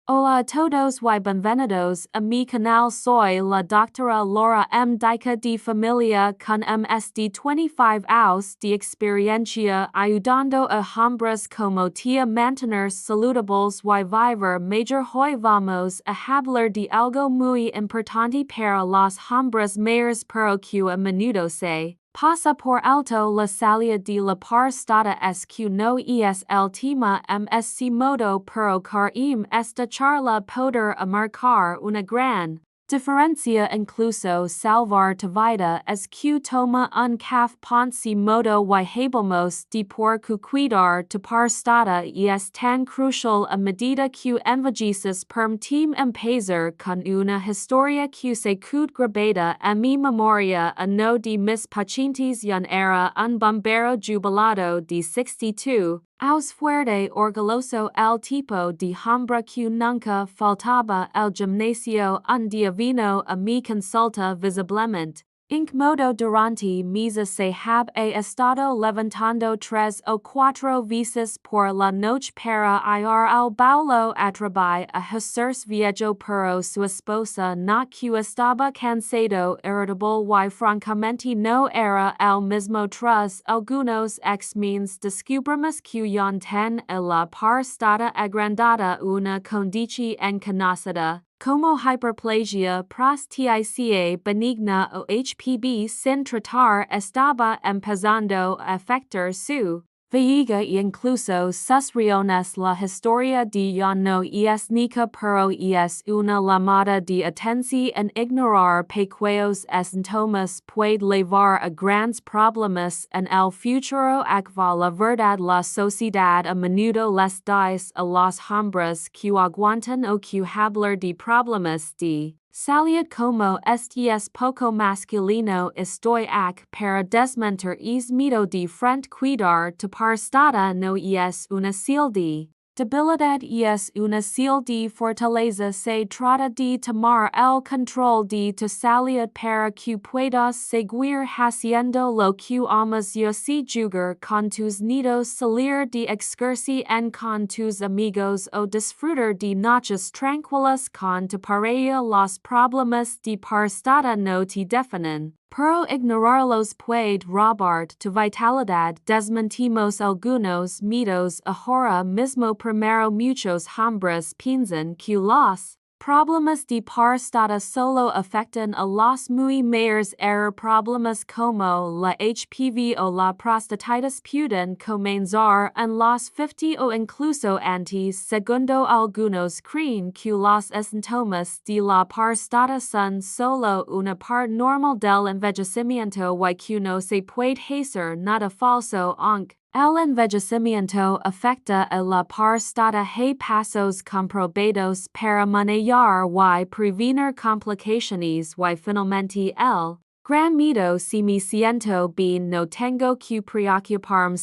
Hola a todos y bienvenidos a mi canal. Soy la doctora Laura Dica de familia con más de 25 años de experiencia ayudando a hombres como te mantener saludables y vivir mejor. Hoy vamos a hablar de algo muy importante para los hombres mayores pero que a menudo se pasa por alto. La salida de la próstata es que no es el tema ms modo pero karim esta charla poder marcar una gran diferencia incluso salvar tu vida. Es que toma un caf ponce modo y habemos de por que cuidar tu próstata y es tan crucial a medida que envejeces. Permitim empezar con una historia que se queda grabada a mi memoria. Uno de mis pacientes era un bombero jubilado de 62 años fuerte orgulloso, el tipo de hombre que nunca faltaba al gimnasio. Un día vino a mi consulta visiblemente incómodo durante meses. Se he estado levantando 3 o 4 veces por la noche para ir al baño a trabajar a hacerse viejo, pero su esposa no, que estaba cansado, irritable y francamente no era el mismo. Tras algunos exámenes descubrimos que yo ten la próstata agrandada, una condición conocida como hyperplasia prostática benigna o HPB. Sin tratar estaba empezando a afectar su vejiga e incluso sus riñones. La historia de yo no es nica pero es una llamada de atención. Ignorar pequeños síntomas puede llevar a grandes problemas en el futuro. Aqua la verdad, la sociedad a menudo les dice a los hombres que aguantan o que hablar de problemas de salud como este es poco masculino. Estoy aquí para desmentir es mito de frente. Cuidar tu próstata no es una señal de debilidad, es una señal de fortaleza. Se trata de tomar el control de tu salud para que puedas seguir haciendo lo que amas, y así jugar con tus nidos, salir de excursión con tus amigos o disfrutar de noches tranquilas con tu pareja. Los problemas de próstata no te definen, pero ignorarlos puede robar tu vitalidad. Desmentimos algunos mitos ahora mismo. Primero, muchos hombres piensan que los problemas de próstata solo afectan a los muy mayores. Problemas como la HPV o la prostatitis pueden comenzar en los 50 o incluso antes. Segundo, algunos creen que los síntomas de la próstata son solo una parte normal del envejecimiento y que no se puede hacer nada. Falso, aunque el envejecimiento afecta a la próstata, hay pasos comprobados para manejar y prevenir complicaciones y finalmente el gran mito. Si me siento bien, no tengo que preocuparme.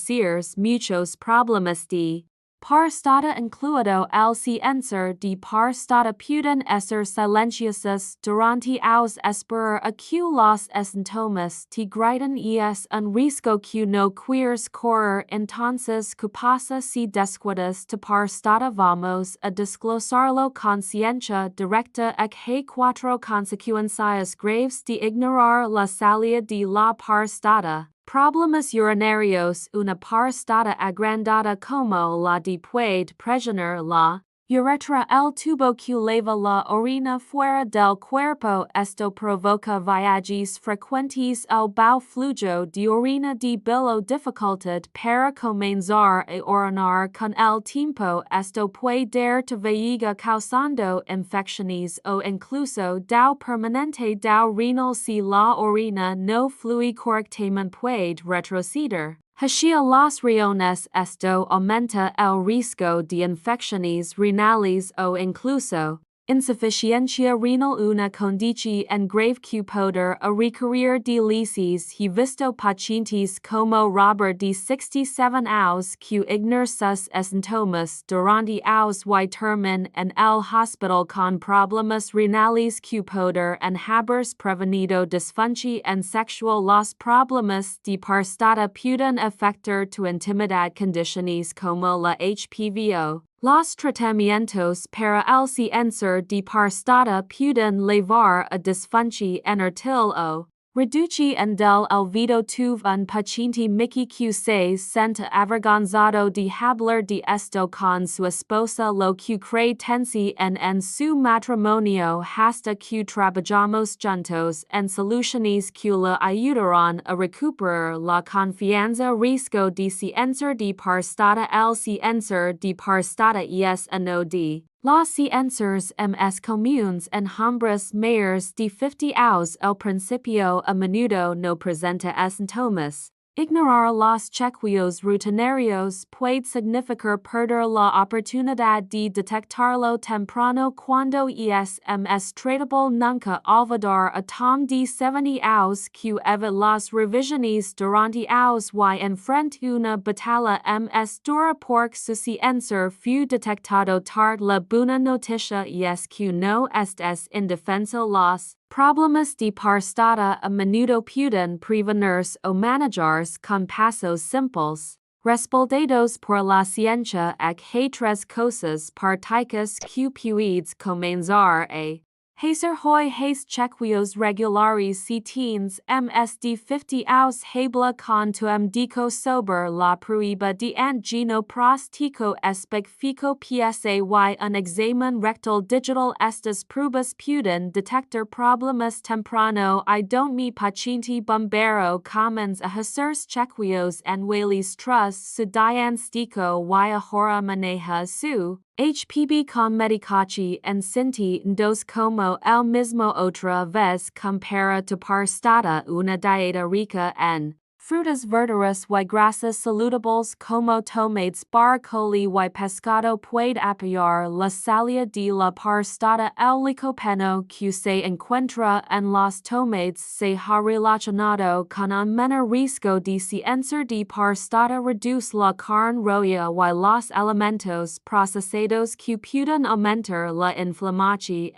Muchos problemas de próstata, incluido el cáncer de próstata, pueden ser silenciosos durante años. Esperar a que los síntomas te griten es un riesgo que no quieres correr. Entonces, ¿qué pasa si descuidas tu próstata? Vamos a desglosarlo con ciencia directa. Hay 4 consecuencias graves de ignorar la salud de la próstata. Problemas urinarios. Una próstata agrandada como la de puede presionar la uretra, el tubo que lleva la orina fuera del cuerpo. Esto provoca viajes frecuentes al bajo flujo de orina de bilo, dificultad para comenzar a orinar con el tiempo. Esto puede dar tu vejiga causando infecciones o incluso daño permanente del renal. Si la orina no fluye correctamente puede retroceder hacia los riñones. Esto aumenta el riesgo de infecciones renales o incluso insuficiencia renal, una condición grave que puede requerir diálisis. He visto pacientes como Robert de 67 años que ignoran sus síntomas durante años y terminan en el hospital con problemas renales que pueden haberse prevenido. Disfunción sexual. Los problemas de próstata pueden afectar tu intimidad. Condiciones como la HPV o Los tratamientos para el cáncer de próstata pueden llevar a disfunción eréctil o reducir el libido. Tuve un paciente Mickey que se sente avergonzado de hablar de esto con su esposa, lo que cree tensión en su matrimonio, hasta que trabajamos juntos en soluciones que le ayudaron a recuperar la confianza. Riesgo de cáncer de próstata. El cáncer de próstata es uno de los cánceres más comunes en hombres mayores de 50 años. Al principio a menudo no presenta síntomas. Ignorar los chequeos rutinarios puede significar perder la oportunidad de detectarlo temprano cuando es más tratable. Nunca olvidar a Tom de 70 años que evita las revisiones durante años y enfrenta una batalla más dura porque su cáncer fue detectado tarde. La buena noticia es que no estás indefenso. Los problemas de próstata a menudo pueden prevenirse o manejarse con pasos simples, respaldados por la ciencia. Hay tres cosas prácticas que puedes comenzar a hacer hoy. Haz chequeos regulares si tienes más de 50 años. Habla con tu médico sobre la prueba de antígeno prostático específico. PSA un examen rectal digital. Estas pruebas pueden detectar problemas temprano. Mi paciente bombero comienza a hacer chequeos anuales tras su diagnóstico y ahora maneja su HPV con medicación en cinti dos como el mismo. Otra vez compara tu próstata. Una dieta rica en frutas, verduras y grasas saludables como tomates, brócoli y pescado puede apoyar la salud de la próstata. El licopeno que se encuentra en los tomates se ha relacionado con un menor riesgo de cáncer de próstata. Reduce la carne roja y los alimentos procesados que pueden aumentar la inflamación.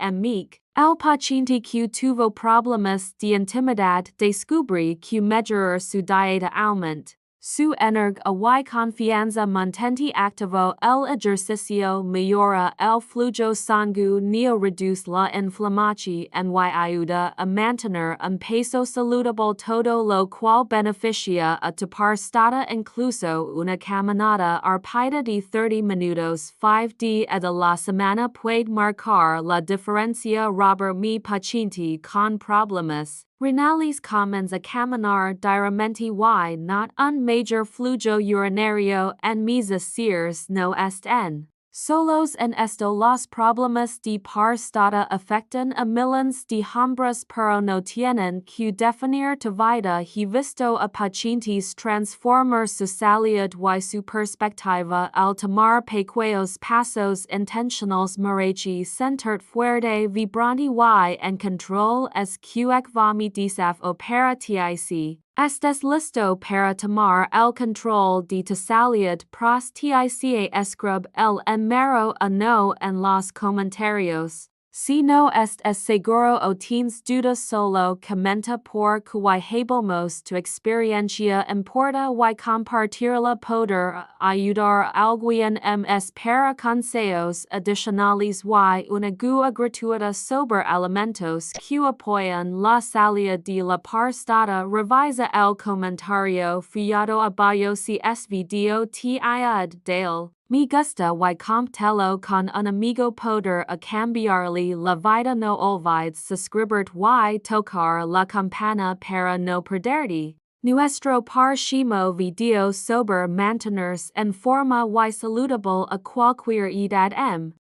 El paciente que tuvo problemas de intimidad descubre que mejorar su dieta aumenta su energía y confianza. Mantente activo. El ejercicio mejora el flujo sanguíneo, reduce la inflamación y ayuda a mantener un peso saludable, todo lo cual beneficia a tu próstata. Incluso una caminata rápida de 30 minutos 5 días de la semana puede marcar la diferencia. Robert, mi paciente con problemas renales comienza a caminar diariamente y not un major flujo urinario en mis decires no están solos en esto. Los problemas de próstata afectan a millones de hombres pero no tienen que definir tu vida. He visto a pacientes transformar su salud y su perspectiva al tomar pequeños pasos intencionales. Marachi sentir fuerte, vibrante y en control. Es que mi desafío para ti. Estás listo para tomar el control de tu salud. Prostica. Escribe el número 1 en los comentarios. Si no estás seguro o tienes dudas, solo comenta porque habemos tu experiencia importa y compartirla poder ayudar a alguien más. Para consejos adicionales y una guía gratuita sobre alimentos que apoyan la salud de la próstata, revisa el comentario fijado abajo. Si es video te ayuda, dale me gusta y compártelo con un amigo. Poder a cambiarle la vida. No olvides suscribirte y tocar la campana para no perderte nuestro próximo video sobre mantenerse en forma y saludable a cualquier edad.